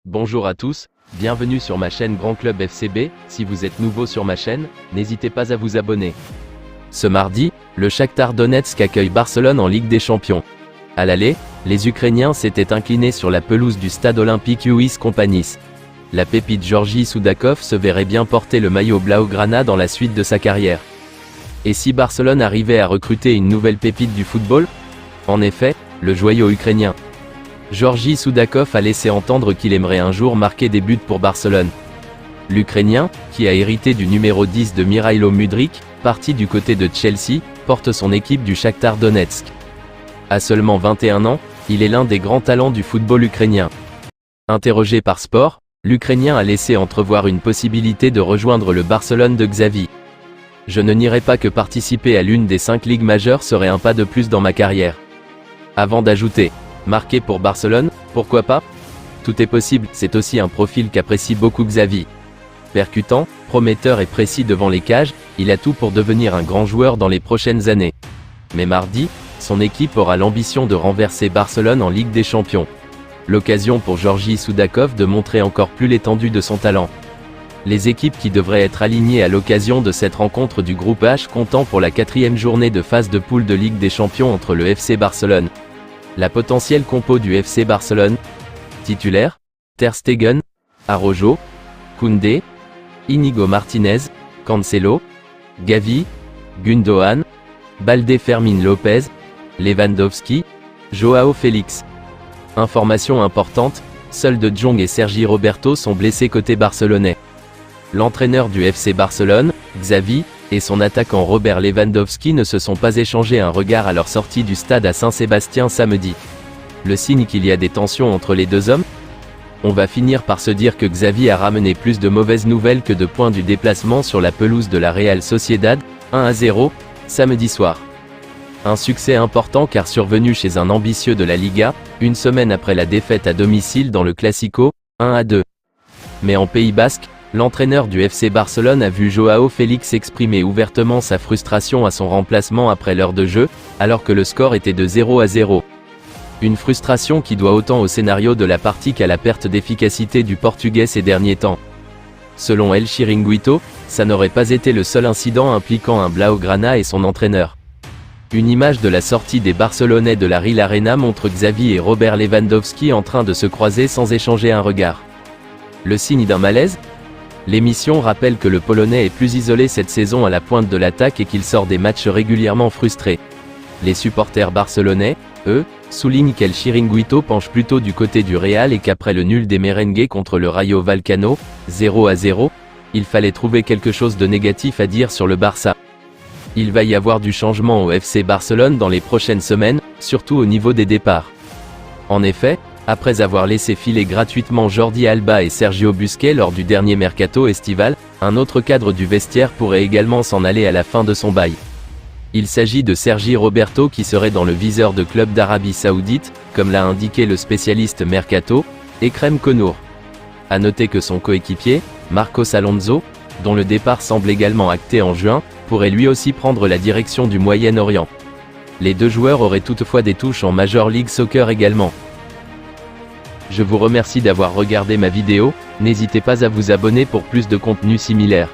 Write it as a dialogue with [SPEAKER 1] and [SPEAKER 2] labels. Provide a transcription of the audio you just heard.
[SPEAKER 1] Bonjour à tous, bienvenue sur ma chaîne Grand Club FCB. Si vous êtes nouveau sur ma chaîne, n'hésitez pas à vous abonner. Ce mardi, le Shakhtar Donetsk accueille Barcelone en Ligue des Champions. À l'aller, les Ukrainiens s'étaient inclinés sur la pelouse du stade olympique Louis Kompanis. La pépite Georgi Soudakov se verrait bien porter le maillot blaugrana dans la suite de sa carrière. Et si Barcelone arrivait à recruter une nouvelle pépite du football? En effet, le joyau ukrainien Georgi Soudakov a laissé entendre qu'il aimerait un jour marquer des buts pour Barcelone. L'Ukrainien, qui a hérité du numéro 10 de Mykhailo Mudryk, parti du côté de Chelsea, porte son équipe du Shakhtar Donetsk. À seulement 21 ans, il est l'un des grands talents du football ukrainien. Interrogé par Sport, l'Ukrainien a laissé entrevoir une possibilité de rejoindre le Barcelone de Xavi. « Je ne nierai pas que participer à l'une des 5 ligues majeures serait un pas de plus dans ma carrière. » Avant d'ajouter « Marqué pour Barcelone, pourquoi pas ? Tout est possible », c'est aussi un profil qu'apprécie beaucoup Xavi. Percutant, prometteur et précis devant les cages, il a tout pour devenir un grand joueur dans les prochaines années. Mais mardi, son équipe aura l'ambition de renverser Barcelone en Ligue des Champions. L'occasion pour Georgi Soudakov de montrer encore plus l'étendue de son talent. Les équipes qui devraient être alignées à l'occasion de cette rencontre du groupe H comptant pour la 4e journée de phase de poule de Ligue des Champions entre le FC Barcelone. La potentielle compo du FC Barcelone. Titulaire: Ter Stegen, Araujo, Koundé, Inigo Martinez, Cancelo, Gavi, Gundogan, Balde, Fermín López, Lewandowski, Joao Félix. Information importante, seuls De Jong et Sergi Roberto sont blessés côté barcelonais. L'entraîneur du FC Barcelone, Xavi, et son attaquant Robert Lewandowski ne se sont pas échangés un regard à leur sortie du stade à Saint-Sébastien samedi. Le signe qu'il y a des tensions entre les deux hommes? On va finir par se dire que Xavi a ramené plus de mauvaises nouvelles que de points du déplacement sur la pelouse de la Real Sociedad, 1-0, samedi soir. Un succès important car survenu chez un ambitieux de la Liga, une semaine après la défaite à domicile dans le Classico, 1-2. Mais en Pays Basque, l'entraîneur du FC Barcelone a vu Joao Félix exprimer ouvertement sa frustration à son remplacement après l'heure de jeu, alors que le score était de 0-0. Une frustration qui doit autant au scénario de la partie qu'à la perte d'efficacité du Portugais ces derniers temps. Selon El Chiringuito, ça n'aurait pas été le seul incident impliquant un blaugrana et son entraîneur. Une image de la sortie des Barcelonais de la Real Arena montre Xavi et Robert Lewandowski en train de se croiser sans échanger un regard. Le signe d'un malaise? L'émission rappelle que le Polonais est plus isolé cette saison à la pointe de l'attaque et qu'il sort des matchs régulièrement frustrés. Les supporters barcelonais, eux, soulignent qu'El Chiringuito penche plutôt du côté du Real et qu'après le nul des Merengues contre le Rayo Vallecano, 0-0, il fallait trouver quelque chose de négatif à dire sur le Barça. Il va y avoir du changement au FC Barcelone dans les prochaines semaines, surtout au niveau des départs. En effet, après avoir laissé filer gratuitement Jordi Alba et Sergio Busquets lors du dernier mercato estival, un autre cadre du vestiaire pourrait également s'en aller à la fin de son bail. Il s'agit de Sergi Roberto qui serait dans le viseur de clubs d'Arabie Saoudite, comme l'a indiqué le spécialiste mercato, Ekrem Konour. A noter que son coéquipier, Marcos Alonso, dont le départ semble également acté en juin, pourrait lui aussi prendre la direction du Moyen-Orient. Les deux joueurs auraient toutefois des touches en Major League Soccer également. Je vous remercie d'avoir regardé ma vidéo, n'hésitez pas à vous abonner pour plus de contenu similaire.